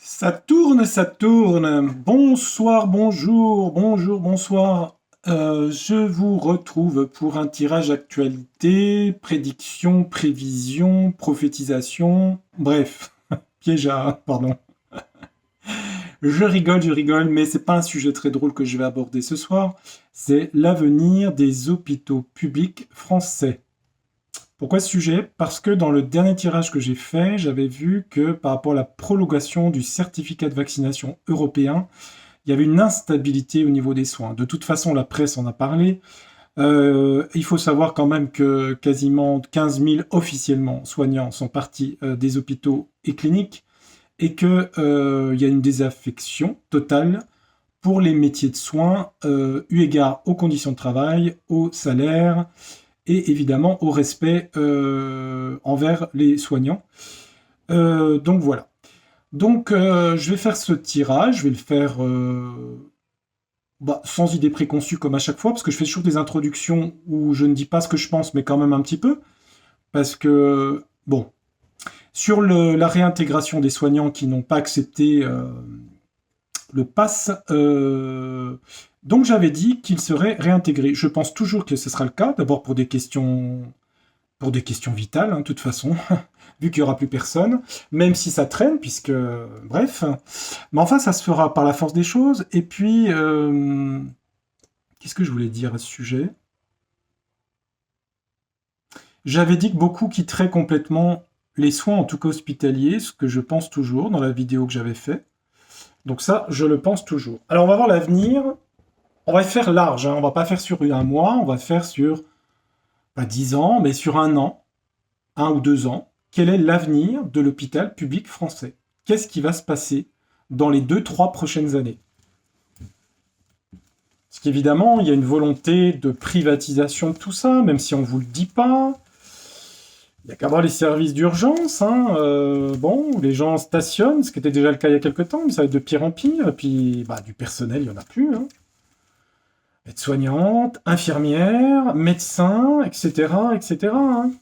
Ça tourne, ça tourne. Bonsoir, bonjour, bonjour, bonsoir. Je vous retrouve pour un tirage actualité, prédiction, prévision, prophétisation, bref, piège à, pardon. Je rigole, mais c'est pas un sujet très drôle que je vais aborder ce soir. C'est l'avenir des hôpitaux publics français. Pourquoi ce sujet? Parce que dans le dernier tirage que j'ai fait, j'avais vu que par rapport à la prolongation du certificat de vaccination européen, il y avait une instabilité au niveau des soins. De toute façon, la presse en a parlé. Il faut savoir quand même que quasiment 15 000 officiellement soignants sont partis des hôpitaux et cliniques et qu'il y a une désaffection totale pour les métiers de soins, eu égard aux conditions de travail, au salaire, et évidemment au respect envers les soignants. Donc voilà. Donc je vais faire ce tirage, je vais le faire sans idée préconçue comme à chaque fois, parce que je fais toujours des introductions où je ne dis pas ce que je pense, mais quand même un petit peu, parce que, bon, sur la réintégration des soignants qui n'ont pas accepté le pass, donc j'avais dit qu'il serait réintégré. Je pense toujours que ce sera le cas, d'abord pour des questions vitales, hein, de toute façon, vu qu'il n'y aura plus personne, même si ça traîne, puisque, bref. Mais enfin, ça se fera par la force des choses. Et puis, qu'est-ce que je voulais dire à ce sujet? J'avais dit que beaucoup quitteraient complètement les soins, en tout cas hospitaliers, ce que je pense toujours dans la vidéo que j'avais fait. Donc ça, je le pense toujours. Alors, on va voir l'avenir. On va faire large, hein. On va pas faire sur un mois, on va faire sur, pas 10 ans, mais sur un an, 1 ou 2 ans. Quel est l'avenir de l'hôpital public français? Qu'est-ce qui va se passer dans les 2, 3 prochaines années? Parce qu'évidemment, il y a une volonté de privatisation de tout ça, même si on ne vous le dit pas. Il n'y a qu'à voir les services d'urgence, hein, bon, où les gens stationnent, ce qui était déjà le cas il y a quelques temps, mais ça va être de pire en pire. Et puis, du personnel, il n'y en a plus, hein. Aides-soignantes, infirmières, médecins, etc., etc., hein.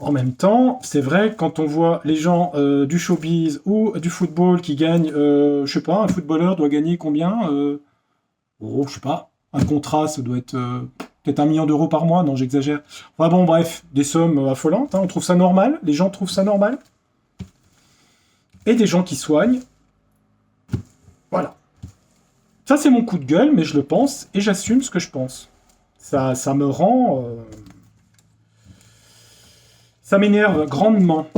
En même temps, c'est vrai, quand on voit les gens du showbiz ou du football qui gagnent, je sais pas, un footballeur doit gagner combien je sais pas, un contrat, ça doit être peut-être 1 million d'euros par mois, non, j'exagère. Enfin bon, bref, des sommes affolantes, hein, on trouve ça normal, les gens trouvent ça normal. Et des gens qui soignent, voilà. Ça, c'est mon coup de gueule, mais je le pense et j'assume ce que je pense. Ça me rend. Ça m'énerve grandement.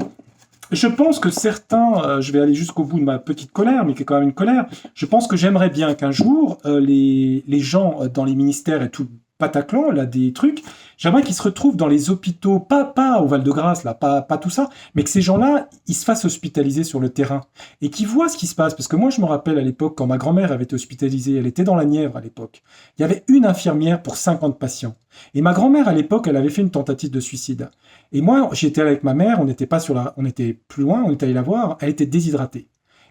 Je pense que certains, je vais aller jusqu'au bout de ma petite colère, mais qui est quand même une colère, je pense que j'aimerais bien qu'un jour, les gens dans les ministères et tout le pataclan, là, des trucs, j'aimerais qu'ils se retrouvent dans les hôpitaux, pas au Val-de-Grâce, là, pas tout ça, mais que ces gens-là, ils se fassent hospitaliser sur le terrain et qu'ils voient ce qui se passe. Parce que moi, je me rappelle à l'époque, quand ma grand-mère avait été hospitalisée, elle était dans la Nièvre à l'époque, il y avait une infirmière pour 50 patients. Et ma grand-mère, à l'époque, elle avait fait une tentative de suicide. Et moi, j'étais avec ma mère, on n'était pas on était plus loin, on était allé la voir, elle était déshydratée.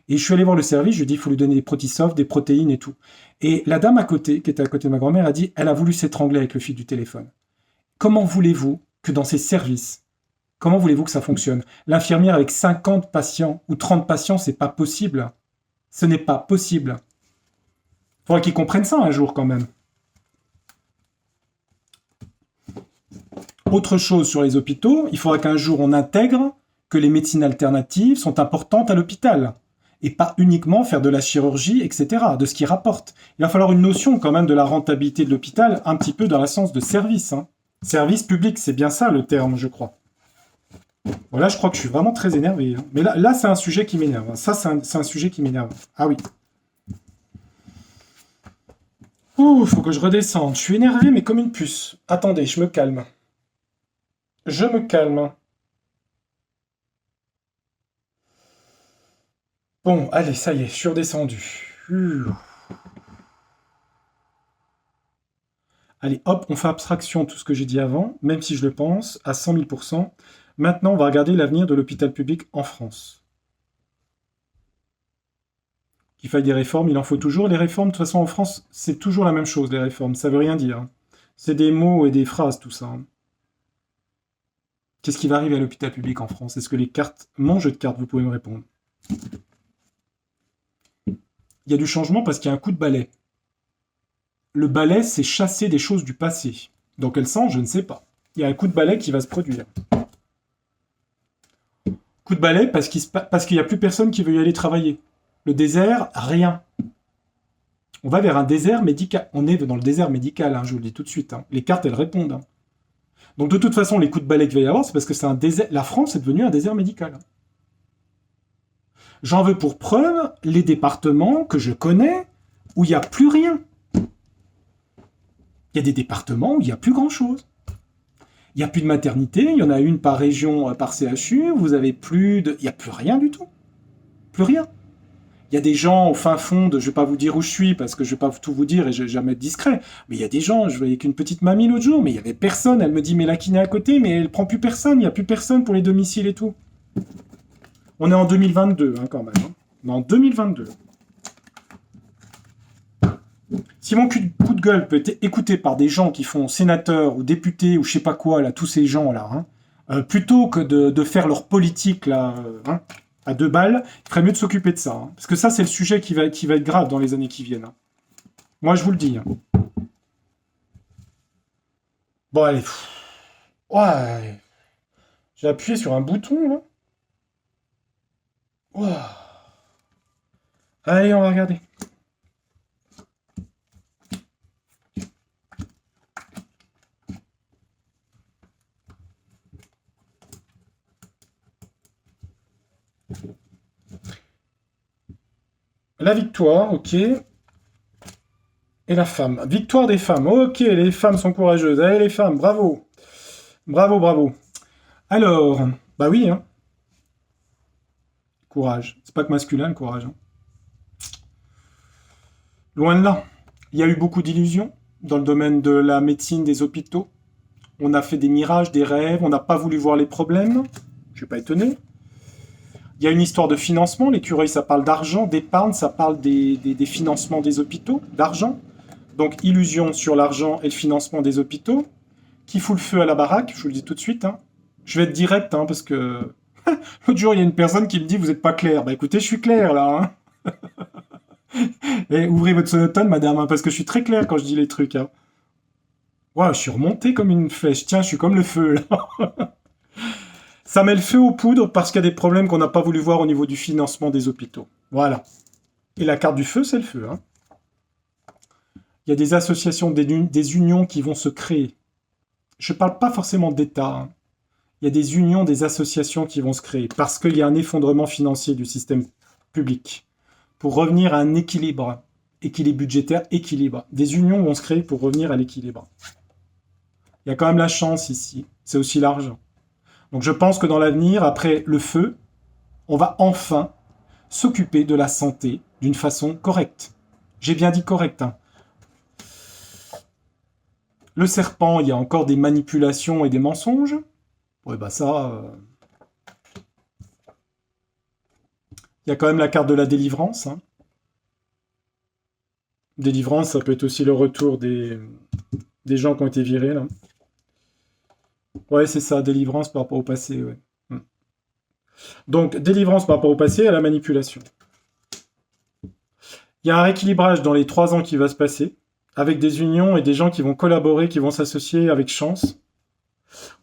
Et je suis allé voir le service, je lui ai dit, il faut lui donner des protisofts, des protéines et tout. Et la dame à côté, qui était à côté de ma grand-mère, a dit, elle a voulu s'étrangler avec le fil du téléphone. Comment voulez-vous que dans ces services, comment voulez-vous que ça fonctionne? L'infirmière avec 50 patients ou 30 patients, c'est pas possible. Ce n'est pas possible. Il faudrait qu'ils comprennent ça un jour quand même. Autre chose sur les hôpitaux, il faudra qu'un jour on intègre que les médecines alternatives sont importantes à l'hôpital et pas uniquement faire de la chirurgie, etc., de ce qui rapporte. Il va falloir une notion quand même de la rentabilité de l'hôpital, un petit peu dans le sens de service, hein. Service public, c'est bien ça le terme, je crois. Voilà, je crois que je suis vraiment très énervé, hein. Mais là c'est un sujet qui m'énerve. Ça, c'est un sujet qui m'énerve. Ah oui. Ouh, faut que je redescende. Je suis énervé, mais comme une puce. Attendez, je me calme. Je me calme. Bon, allez, ça y est, je suis redescendu. Allez, hop, on fait abstraction de tout ce que j'ai dit avant, même si je le pense, à 100 000%. Maintenant, on va regarder l'avenir de l'hôpital public en France. Qu'il faille des réformes, il en faut toujours. Les réformes, de toute façon, en France, c'est toujours la même chose, les réformes. Ça veut rien dire, hein. C'est des mots et des phrases, tout ça, hein. Qu'est-ce qui va arriver à l'hôpital public en France? Est-ce que les cartes... Mon jeu de cartes, vous pouvez me répondre. Il y a du changement parce qu'il y a un coup de balai. Le balai, c'est chasser des choses du passé. Dans quel sens, je ne sais pas. Il y a un coup de balai qui va se produire. Coup de balai parce qu'il n'y a plus personne qui veut y aller travailler. Le désert, rien. On va vers un désert médical. On est dans le désert médical, hein, je vous le dis tout de suite. Hein. Les cartes, elles répondent. Hein. Donc de toute façon, les coups de balai qu'il va y avoir, c'est parce que c'est un désert. La France est devenue un désert médical. J'en veux pour preuve les départements que je connais où il n'y a plus rien. Il y a des départements où il n'y a plus grand-chose. Il n'y a plus de maternité, il y en a une par région, par CHU, vous avez plus de... Il n'y a plus rien du tout. Plus rien. Il y a des gens au fin fond de... Je ne vais pas vous dire où je suis, parce que je ne vais pas tout vous dire et je ne vais jamais être discret, mais il y a des gens, je voyais qu'une petite mamie l'autre jour, mais il n'y avait personne, elle me dit, mais la kiné à côté, mais elle ne prend plus personne, il n'y a plus personne pour les domiciles et tout. On est en 2022, hein, quand même. Hein. On est en 2022. Si mon coup de gueule peut être écouté par des gens qui font sénateurs ou députés ou je sais pas quoi, là, tous ces gens-là, hein, plutôt que de faire leur politique là, hein, à 2 balles, il ferait mieux de s'occuper de ça. Hein, parce que ça, c'est le sujet qui va être grave dans les années qui viennent. Hein. Moi, je vous le dis. Hein. Bon, allez. Ouais. J'ai appuyé sur un bouton, là. Ouah. Allez, on va regarder. La victoire, ok. Et la femme. Victoire des femmes. Ok, les femmes sont courageuses. Allez, les femmes, bravo. Bravo, bravo. Alors, bah oui, hein. Courage. C'est pas que masculin, le courage. Hein. Loin de là. Il y a eu beaucoup d'illusions dans le domaine de la médecine, des hôpitaux. On a fait des mirages, des rêves, on n'a pas voulu voir les problèmes. Je ne suis pas étonné. Il y a une histoire de financement. L'écureuil, ça parle d'argent, d'épargne, ça parle des financements des hôpitaux, d'argent. Donc, illusion sur l'argent et le financement des hôpitaux. Qui fout le feu à la baraque, je vous le dis tout de suite. Hein. Je vais être direct, hein, parce que l'autre jour, il y a une personne qui me dit « Vous n'êtes pas clair ». Bah écoutez, je suis clair, là. Hein. Et ouvrez votre sonotone, madame, hein, parce que je suis très clair quand je dis les trucs. Hein. Ouais, je suis remonté comme une flèche. Tiens, je suis comme le feu, là. Ça met le feu aux poudres parce qu'il y a des problèmes qu'on n'a pas voulu voir au niveau du financement des hôpitaux. Voilà. Et la carte du feu, c'est le feu. Hein. Il y a des associations, des unions qui vont se créer. Je ne parle pas forcément d'État. Hein. Il y a des unions, des associations qui vont se créer parce qu'il y a un effondrement financier du système public. Pour revenir à un équilibre budgétaire, équilibre. Des unions vont se créer pour revenir à l'équilibre. Il y a quand même la chance ici. C'est aussi l'argent. Donc je pense que dans l'avenir, après le feu, on va enfin s'occuper de la santé d'une façon correcte. J'ai bien dit correcte. Hein. Le serpent, il y a encore des manipulations et des mensonges. Ouais, bah ça... Il y a quand même la carte de la délivrance. Hein. Délivrance, ça peut être aussi le retour des gens qui ont été virés. Là. Ouais, c'est ça, délivrance par rapport au passé. Ouais. Donc, délivrance par rapport au passé à la manipulation. Il y a un rééquilibrage dans les 3 ans qui va se passer, avec des unions et des gens qui vont collaborer, qui vont s'associer avec chance.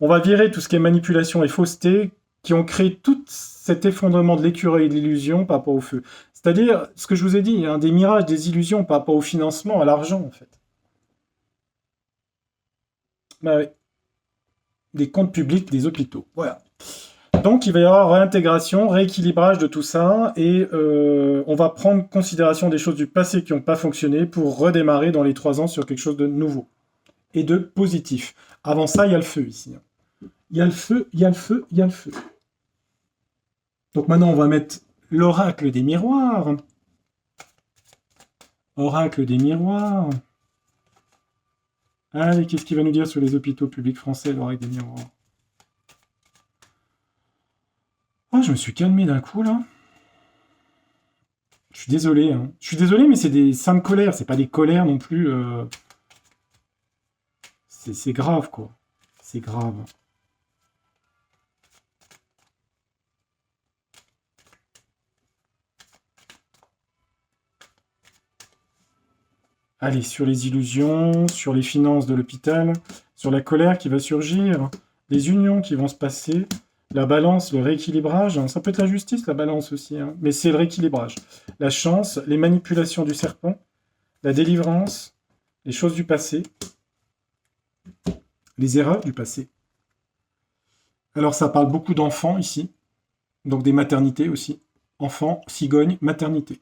On va virer tout ce qui est manipulation et fausseté, qui ont créé tout cet effondrement de l'écureuil et de l'illusion par rapport au feu. C'est-à-dire, ce que je vous ai dit, hein, des mirages, des illusions par rapport au financement, à l'argent, en fait. Bah oui. Des comptes publics des hôpitaux. Voilà. Donc, il va y avoir réintégration, rééquilibrage de tout ça, et on va prendre considération des choses du passé qui n'ont pas fonctionné pour redémarrer dans les 3 ans sur quelque chose de nouveau et de positif. Avant ça, il y a le feu ici. Il y a le feu, il y a le feu, il y a le feu. Donc maintenant, on va mettre l'oracle des miroirs. Oracle des miroirs. Allez, qu'est-ce qu'il va nous dire sur les hôpitaux publics français, l'oracle des miroirs? Oh, je me suis calmé d'un coup, là. Je suis désolé. Hein. Je suis désolé, mais c'est des saintes colères. C'est pas des colères non plus. C'est grave, quoi. C'est grave. Allez, sur les illusions, sur les finances de l'hôpital, sur la colère qui va surgir, les unions qui vont se passer, la balance, le rééquilibrage, hein, ça peut être la justice, la balance aussi, hein, mais c'est le rééquilibrage. La chance, les manipulations du serpent, la délivrance, les choses du passé, les erreurs du passé. Alors ça parle beaucoup d'enfants ici, donc des maternités aussi. Enfants, cigogne, maternité.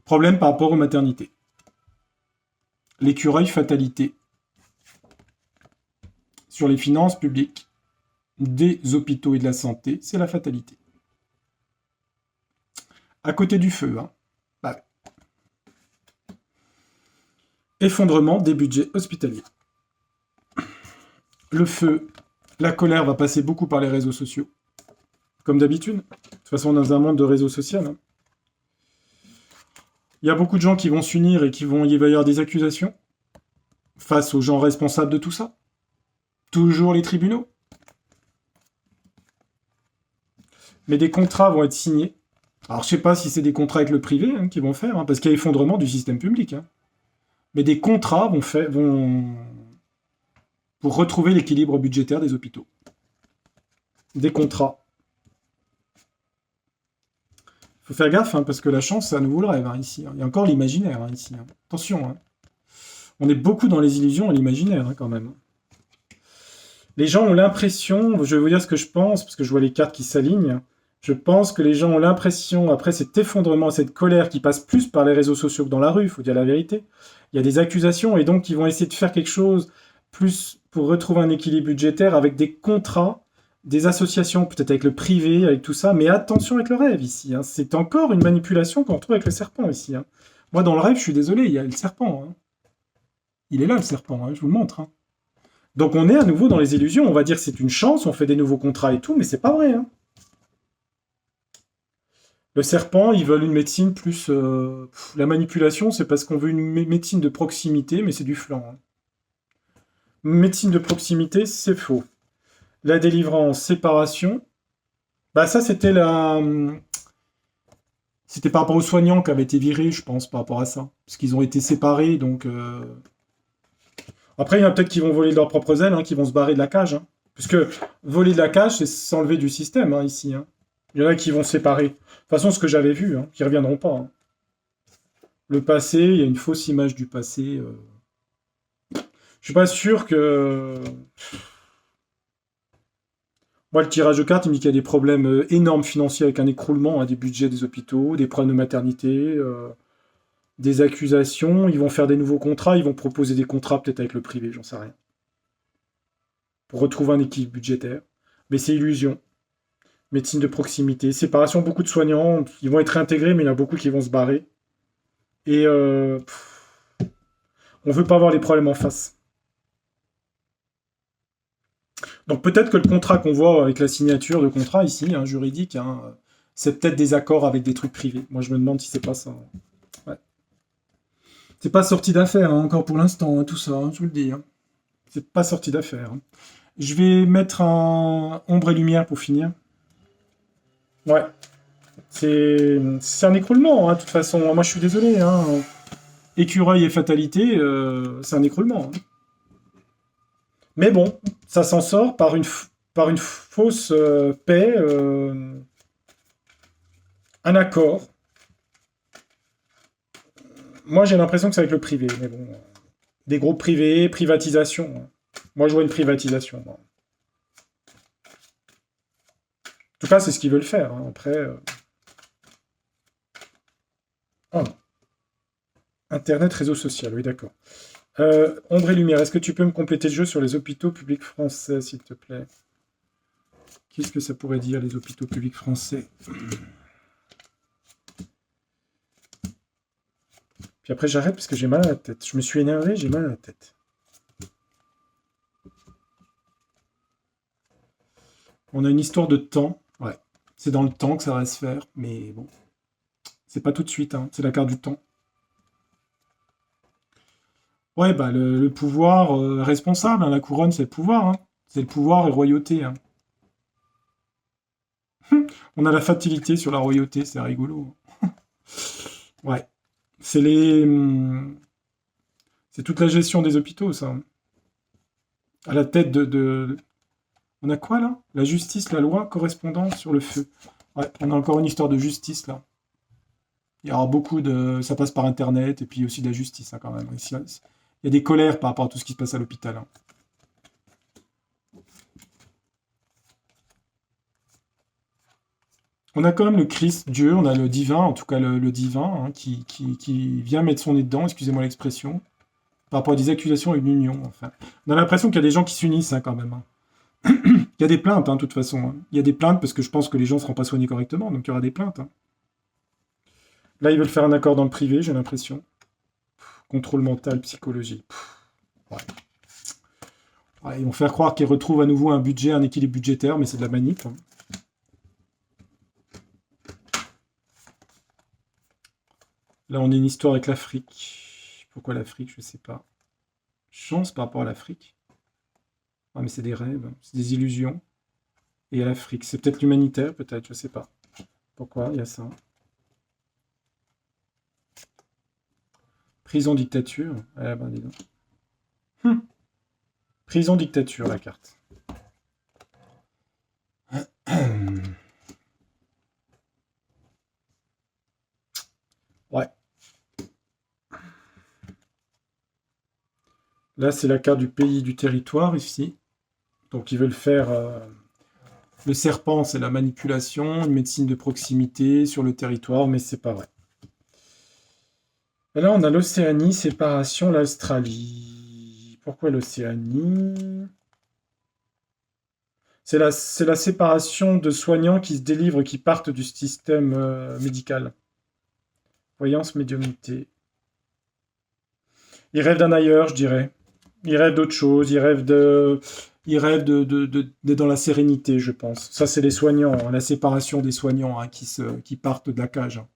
Problème par rapport aux maternités. L'écureuil, fatalité. Sur les finances publiques, des hôpitaux et de la santé, c'est la fatalité. À côté du feu, hein. Bah ouais. Effondrement des budgets hospitaliers. Le feu, la colère va passer beaucoup par les réseaux sociaux. Comme d'habitude. De toute façon, dans un monde de réseaux sociaux, hein. Il y a beaucoup de gens qui vont s'unir et qui vont y avoir des accusations face aux gens responsables de tout ça. Toujours les tribunaux. Mais des contrats vont être signés. Alors, je ne sais pas si c'est des contrats avec le privé hein, qu'ils vont faire, hein, parce qu'il y a effondrement du système public. Hein. Mais des contrats vont pour retrouver l'équilibre budgétaire des hôpitaux. Des contrats. Il faut faire gaffe, hein, parce que la chance, c'est à nouveau le rêve, hein, ici. Hein. Il y a encore l'imaginaire, hein, ici. Hein. Attention, hein. On est beaucoup dans les illusions et l'imaginaire, hein, quand même. Les gens ont l'impression, je vais vous dire ce que je pense, parce que je vois les cartes qui s'alignent, je pense que les gens ont l'impression, après cet effondrement, cette colère qui passe plus par les réseaux sociaux que dans la rue, il faut dire la vérité, il y a des accusations, et donc ils vont essayer de faire quelque chose plus pour retrouver un équilibre budgétaire avec des contrats, des associations, peut-être avec le privé, avec tout ça, mais attention avec le rêve ici. Hein. C'est encore une manipulation qu'on retrouve avec le serpent ici. Hein. Moi, dans le rêve, je suis désolé, il y a le serpent. Hein. Il est là, le serpent, hein, je vous le montre. Hein. Donc on est à nouveau dans les illusions. On va dire que c'est une chance, on fait des nouveaux contrats et tout, mais c'est pas vrai. Hein. Le serpent, ils veulent une médecine plus... la manipulation, c'est parce qu'on veut une médecine de proximité, mais c'est du flan. Hein. Médecine de proximité, c'est faux. La délivrance, séparation, bah ça c'était la... C'était par rapport aux soignants qui avaient été virés, je pense, par rapport à ça. Parce qu'ils ont été séparés, donc... Après, il y en a peut-être qui vont voler de leurs propres ailes, hein, qui vont se barrer de la cage. Hein. Puisque voler de la cage, c'est s'enlever du système, hein, ici. Hein. Il y en a qui vont se séparer. De toute façon, ce que j'avais vu, hein, qui ne reviendront pas. Hein. Le passé, il y a une fausse image du passé. Je suis pas sûr que... Moi, le tirage de cartes, il me dit qu'il y a des problèmes énormes financiers avec un écroulement hein, des budgets des hôpitaux, des problèmes de maternité, des accusations. Ils vont faire des nouveaux contrats, ils vont proposer des contrats peut-être avec le privé, j'en sais rien. Pour retrouver un équilibre budgétaire. Mais c'est illusion. Médecine de proximité, séparation, beaucoup de soignants, ils vont être réintégrés, mais il y en a beaucoup qui vont se barrer. Et on veut pas avoir les problèmes en face. Donc peut-être que le contrat qu'on voit avec la signature de contrat ici, hein, juridique, hein, c'est peut-être des accords avec des trucs privés. Moi je me demande si c'est pas ça. Ouais. C'est pas sorti d'affaire hein, encore pour l'instant, hein, tout ça, hein, je vous le dis. Hein. C'est pas sorti d'affaire. Hein. Je vais mettre un ombre et lumière pour finir. Ouais. C'est un écroulement, hein, de toute façon. Moi je suis désolé. Hein. Écureuil et fatalité, c'est un écroulement. Hein. Mais bon, ça s'en sort par une fausse paix, un accord. Moi, j'ai l'impression que c'est avec le privé, mais bon. Des groupes privés, privatisation. Moi, je vois une privatisation. Moi. En tout cas, c'est ce qu'ils veulent faire. Hein. Après... Oh. Internet, réseau social, oui, d'accord. Ombre et lumière, est-ce que tu peux me compléter le jeu sur les hôpitaux publics français, s'il te plaît? Qu'est-ce que ça pourrait dire, les hôpitaux publics français? Puis après, j'arrête parce que j'ai mal à la tête. Je me suis énervé, j'ai mal à la tête. On a une histoire de temps. Ouais, c'est dans le temps que ça va se faire, mais bon. C'est pas tout de suite, hein. C'est la carte du temps. Ouais, bah le pouvoir responsable, hein, la couronne, c'est le pouvoir. Hein. C'est le pouvoir et royauté. Hein. On a la fatalité sur la royauté, c'est rigolo. Ouais. C'est les... C'est toute la gestion des hôpitaux, ça. À la tête On a quoi, là? La justice, la loi, correspondance sur le feu. Ouais, on a encore une histoire de justice, là. Il y aura beaucoup de... Ça passe par Internet, et puis aussi de la justice, hein, quand même. Ici, il y a des colères par rapport à tout ce qui se passe à l'hôpital, hein. On a quand même le Christ, Dieu, on a le divin, en tout cas le divin, hein, qui vient mettre son nez dedans, excusez-moi l'expression, par rapport à des accusations et une union, enfin. On a l'impression qu'il y a des gens qui s'unissent, hein, quand même, hein. Il y a des plaintes, hein, de toute façon, hein. Il y a des plaintes parce que je pense que les gens ne seront pas soignés correctement, donc il y aura des plaintes, hein. Là, ils veulent faire un accord dans le privé, j'ai l'impression. Contrôle mental, psychologie. Ouais. Ouais, ils vont faire croire qu'ils retrouvent à nouveau un budget, un équilibre budgétaire, mais c'est de la manip, hein. Là, on a une histoire avec l'Afrique. Pourquoi l'Afrique? Je sais pas. Chance par rapport à l'Afrique. Ah, mais c'est des rêves, c'est des illusions. Et à l'Afrique, c'est peut-être l'humanitaire, peut-être, je sais pas. Pourquoi il y a ça? Prison dictature. Eh ben, dis donc. Prison dictature, la carte. Ouais. Là, c'est la carte du pays, du territoire, ici. Donc, ils veulent faire... Le serpent, c'est la manipulation, une médecine de proximité sur le territoire, mais c'est pas vrai. Et là, on a l'Océanie, séparation, l'Australie. Pourquoi l'Océanie? C'est la séparation de soignants qui se délivrent, qui partent du système médical. Voyance, médiumnité. Ils rêvent d'un ailleurs, je dirais. Ils rêvent d'autre chose, d'être dans la sérénité, je pense. Ça, c'est les soignants, hein, la séparation des soignants, hein, qui partent de la cage, hein.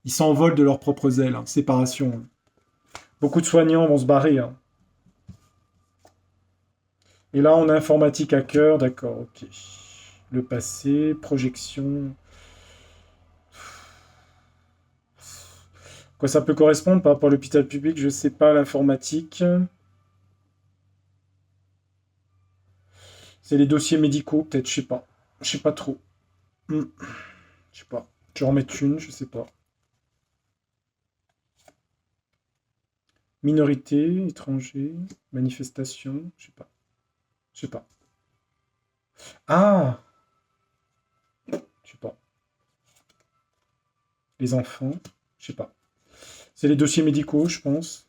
Ils s'envolent de leurs propres ailes, hein, séparation. Beaucoup de soignants vont se barrer, hein. Et là, on a informatique à cœur, d'accord, ok. Le passé, projection. Quoi ça peut correspondre par rapport à l'hôpital public, je sais pas, l'informatique. C'est les dossiers médicaux, peut-être, je sais pas. Je sais pas trop. Hmm, je sais pas. Je vais en mettre une, je sais pas. Minorité, étranger, manifestation, je sais pas. Je sais pas. Ah, je sais pas. Les enfants, je sais pas. C'est les dossiers médicaux, je pense.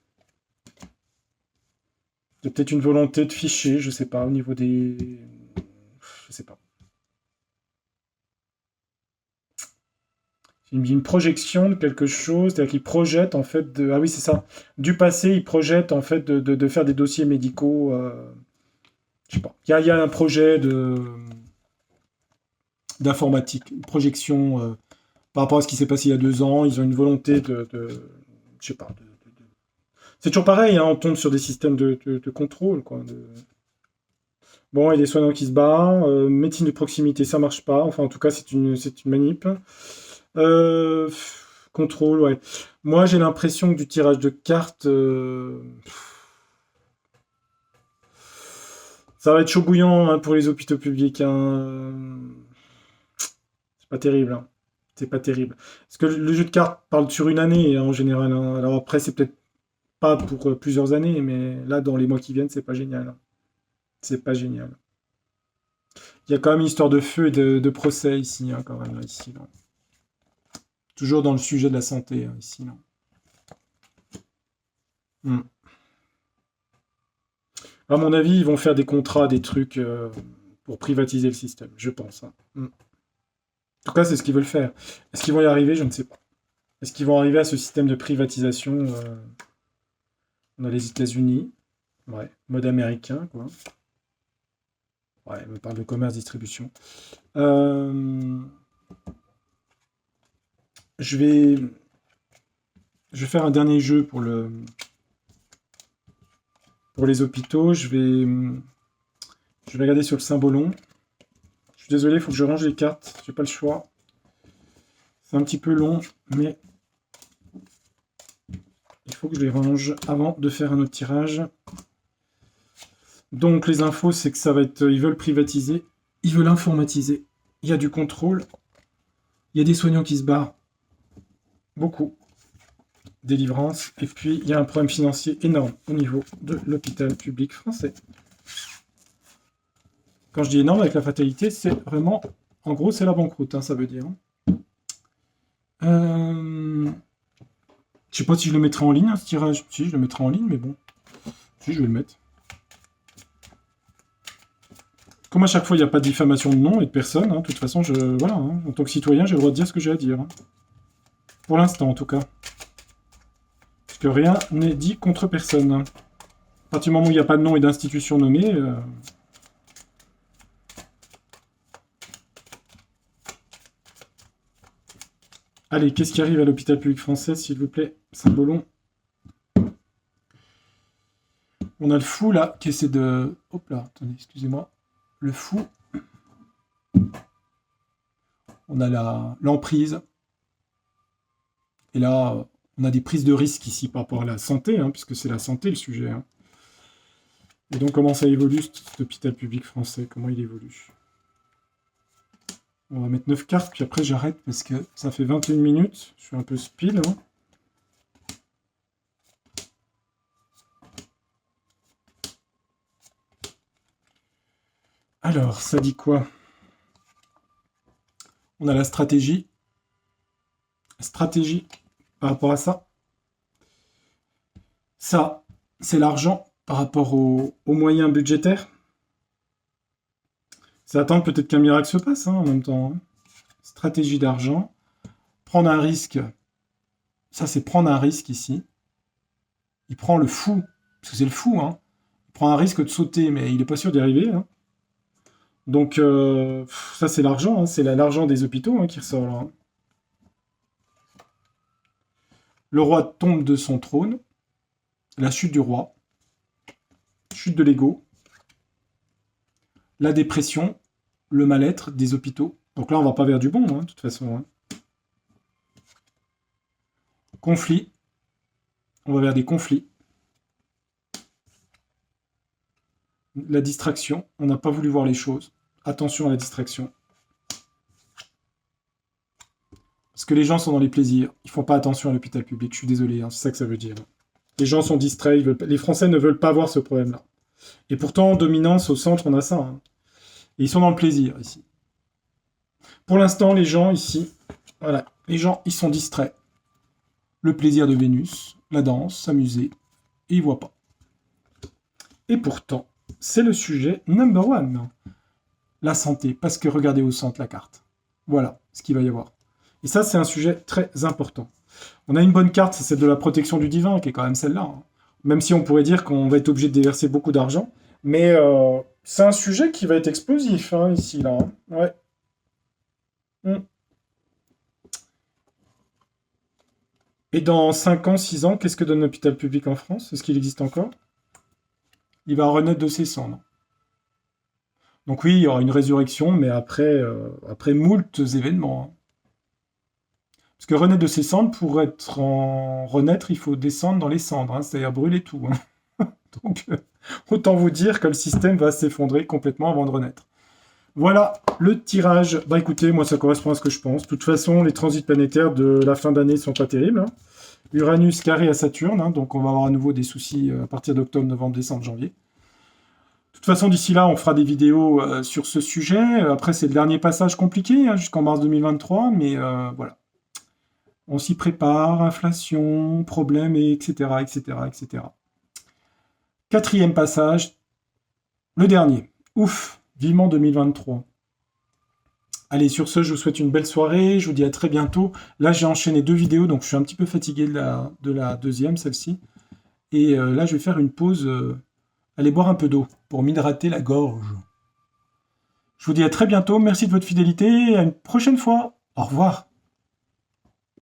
Il y a peut-être une volonté de ficher, je sais pas, au niveau des... Je sais pas. Une projection de quelque chose, c'est-à-dire qu'ils projettent en fait de... Ah oui, c'est ça. Du passé, ils projettent en fait de faire des dossiers médicaux. Je sais pas. Il y a un projet d'informatique, une projection par rapport à ce qui s'est passé il y a 2 ans. Ils ont une volonté je sais pas. C'est toujours pareil, hein, on tombe sur des systèmes de contrôle, quoi. Bon, il y a des soignants qui se barrent. Médecine de proximité, ça marche pas. Enfin, en tout cas, c'est une manip. Contrôle, ouais. Moi, j'ai l'impression que du tirage de cartes, ça va être chaud bouillant, hein, pour les hôpitaux publics, hein. C'est pas terrible, hein. C'est pas terrible. Parce que le jeu de cartes parle sur une année, hein, en général, hein. Alors après, c'est peut-être pas pour plusieurs années, mais là, dans les mois qui viennent, c'est pas génial, hein. C'est pas génial. Il y a quand même une histoire de feu et de procès ici, hein, quand même, là, ici, là. Toujours dans le sujet de la santé, hein, ici, là. Hmm. À mon avis, ils vont faire des contrats, des trucs pour privatiser le système, je pense, hein. Hmm. En tout cas, c'est ce qu'ils veulent faire. Est-ce qu'ils vont y arriver? Je ne sais pas. Est-ce qu'ils vont arriver à ce système de privatisation? On a les États-Unis, ouais, mode américain, quoi. Ouais, on parle de commerce, distribution. Euh, je vais, je vais faire un dernier jeu pour les hôpitaux. Je vais regarder sur le symbolon. Je suis désolé, il faut que je range les cartes. J'ai pas le choix. C'est un petit peu long, mais Il faut que je les range avant de faire un autre tirage. Donc les infos, c'est que ça va être... Ils veulent privatiser, ils veulent informatiser. Il y a du contrôle. Il y a des soignants qui se barrent. Beaucoup. Délivrance. Et puis, il y a un problème financier énorme au niveau de l'hôpital public français. Quand je dis énorme avec la fatalité, c'est vraiment... En gros, c'est la banqueroute, hein, ça veut dire. Je sais pas si je le mettrai en ligne, hein, ce tirage. Si, je le mettrai en ligne, mais bon. Si, je vais le mettre. Comme à chaque fois, il n'y a pas de diffamation de nom et de personne, hein, de toute façon, voilà, hein, en tant que citoyen, j'ai le droit de dire ce que j'ai à dire. Hein. Pour l'instant, en tout cas. Parce que rien n'est dit contre personne. À partir du moment où il n'y a pas de nom et d'institution nommée... Allez, qu'est-ce qui arrive à l'hôpital public français, s'il vous plaît, Saint-Bolon. On a le fou, là, qui essaie de... Hop là, attendez, excusez-moi. Le fou. On a l'emprise. Et là, on a des prises de risque ici par rapport à la santé, hein, puisque c'est la santé le sujet. Hein. Et donc, comment ça évolue, cet hôpital public français? Comment il évolue? On va mettre 9 cartes, puis après j'arrête parce que ça fait 21 minutes. Je suis un peu speed. Hein. Alors, ça dit quoi? On a la stratégie. Stratégie par rapport à ça. Ça, c'est l'argent par rapport aux moyens budgétaires. C'est attendre peut-être qu'un miracle se passe hein, en même temps. Hein. Stratégie d'argent. Prendre un risque. Ça, c'est prendre un risque ici. Il prend le fou. Parce que c'est le fou. Hein. Il prend un risque de sauter, mais il n'est pas sûr d'y arriver. Hein. Donc, ça, c'est l'argent. Hein. C'est l'argent des hôpitaux hein, qui ressort là. Le roi tombe de son trône. La chute du roi. Chute de l'ego. La dépression. Le mal-être des hôpitaux. Donc là, on va pas vers du bon, hein, de toute façon. Hein. Conflit. On va vers des conflits. La distraction. On n'a pas voulu voir les choses. Attention à la distraction. Parce que les gens sont dans les plaisirs. Ils font pas attention à l'hôpital public. Je suis désolé, hein, c'est ça que ça veut dire. Les gens sont distraits. Les Français ne veulent pas voir ce problème-là. Et pourtant, en dominance, au centre, on a ça. Hein. Et ils sont dans le plaisir, ici. Pour l'instant, les gens, ici, voilà, les gens, ils sont distraits. Le plaisir de Vénus, la danse, s'amuser, et ils voient pas. Et pourtant, c'est le sujet number one. La santé, parce que regardez au centre la carte. Voilà ce qu'il va y avoir. Et ça, c'est un sujet très important. On a une bonne carte, c'est celle de la protection du divin, qui est quand même celle-là. Hein. Même si on pourrait dire qu'on va être obligé de déverser beaucoup d'argent. Mais c'est un sujet qui va être explosif, hein, ici, là. Hein. Ouais. Et dans 5 ans, 6 ans, qu'est-ce que donne l'hôpital public en France? Est-ce qu'il existe encore? Il va renaître de ses cendres. Donc oui, il y aura une résurrection, mais après moult événements. Hein. Parce que renaître de ses cendres, pour être en renaître, il faut descendre dans les cendres, hein, c'est-à-dire brûler tout. Hein. Donc, autant vous dire que le système va s'effondrer complètement avant de renaître. Voilà le tirage. Bah écoutez, moi ça correspond à ce que je pense. De toute façon, les transits planétaires de la fin d'année sont pas terribles. Hein. Uranus carré à Saturne, hein, donc on va avoir à nouveau des soucis à partir d'octobre, novembre, décembre, janvier. De toute façon, d'ici là, on fera des vidéos sur ce sujet. Après, c'est le dernier passage compliqué, hein, jusqu'en mars 2023, mais voilà. On s'y prépare, inflation, problèmes, etc., etc., etc. 4e passage, le dernier. Ouf, vivement 2023. Allez, sur ce, je vous souhaite une belle soirée. Je vous dis à très bientôt. Là, j'ai enchaîné 2 vidéos, donc je suis un petit peu fatigué de la deuxième, celle-ci. Et là, je vais faire une pause, aller boire un peu d'eau pour m'hydrater la gorge. Je vous dis à très bientôt. Merci de votre fidélité et à une prochaine fois. Au revoir.